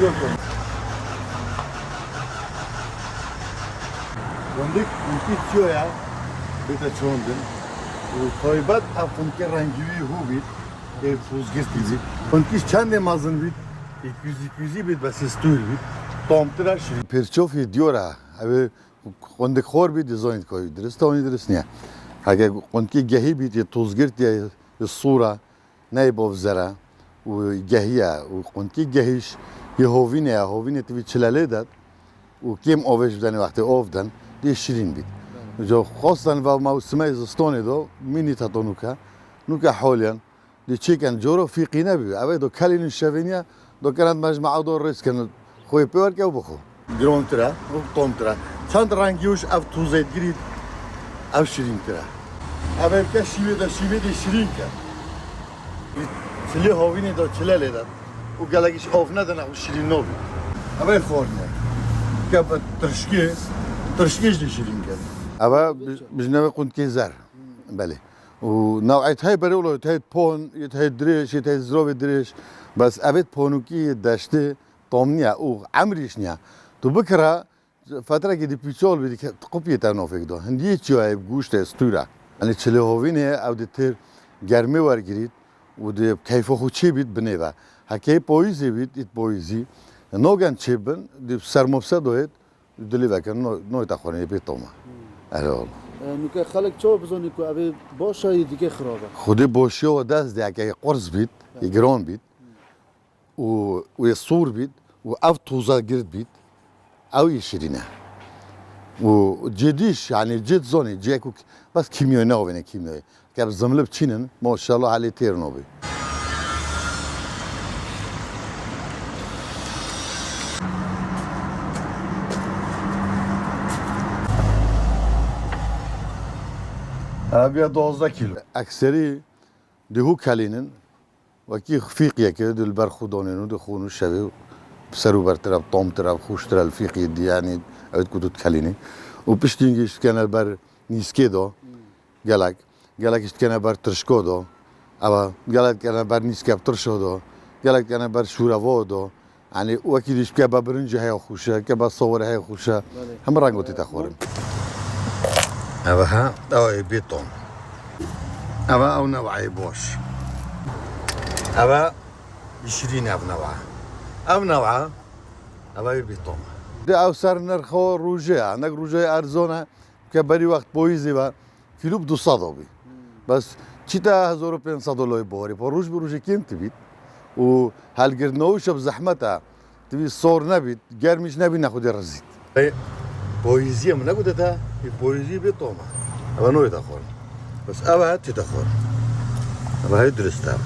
Yok. Göndik ülke ya. Bir de çoğundun. Toybat afınke rangivi hu bit. Fuzgis bizi. Göndik çande mazın bit. 200 bit bas stür bit. Tomtıra şiri. Perçofi diyor'a. Abi göndik khor bit dizayn koy. Dirist onu dirist niye? Hage göndik gehi bit ya tuzgirt ya الصورة نايبوف زرا وجهية وكنتي جهيش يهوفينة تبي تشلاليدات وكيم أوفيش بدني وقت أوفدن دي 20 بيت جو خاصة وما سماي زستوني دو ميني تاتونوكا نوكا حوليان دي تشيكن جورو في قينا بي أبي دو كالين الشافينيا دو كانت مجموعة دو الرئيس كان خوي بيور كاو بخو جرون ترا وطوم ترا چند رنگيوش أف توزيت جريد أف 20 ترا أبي بكا شيوه دي 20 كا Çile hovini do çilele da. U galagiş ofna da na u şirin novi. Aba forma. Ka tırşki de şirin kan. Aba biz ne kunt kezer. Bale. ونوعية هاي بريولو هاي بون هاي دريش هاي زروي دريش بس أبيت بونوكي داشتي طومنيا أو عمريشنيا تو بكرة فترة كده بيشول بدي تقبيه تانوفيك دو هندي تشو هاي بجوش تستورا يعني تشلي هوفينه أو دتير جرمي ورجريت ودي كيف هو شيء بيت بنيبا هكي بويزي بيت إت بويزي نوعن شيبن دي سرمبسة دوت دلي وكان نوع تأخرني بيتوما أهلا نوكا خلق شو بزوني كو أبي باشا يديك خرابة خودی باشی و دست دیگه قرص بید یگران بید و یصور بید و اف توزا گرد بید او یشرینه و جدیش یعنی جد زونی جاكو بس كيميائي نوبي كيميائي كاب زملب تشينن ما شاء الله عليه تير نوبي أبي 12 كيلو أكثري دهو كالينن وكي خفيقيا كده دل برخودونينو دخونو شبه بسرو برتراب طوم تراب خوش تراب الفيقي دي يعني أبد كدو تكاليني وبشتينجيش كان البر نيسكيدو قالك كان بر ترشكودو أبا قالك كان بر نيسكاب ترشودو قالك كان بر شوراوودو يعني وكي ديش كابا برنجي هاي خوشة كابا صور هاي خوشة هم رانغو تتاخورن أبا ها أو بيتون أبا أو نوعي بوش أبا 20 أو نوعه أبا بيتون ده أو صار نرخو روجيا عندك روجيا أرزونا كبري وقت بويزي با كيلو بدو صدوبي بس چيتا هزارو پين صدولوي بوري بروج بروجي كين تبيت و هالقرنوش بزحمتها تبي صور نبيت جرمش نبي ناخد الرزيت بويزيا من أقول ده بويزيا بيتوما أبا نوي تأخور بس أبا هاتي تأخور أبا هاي درستها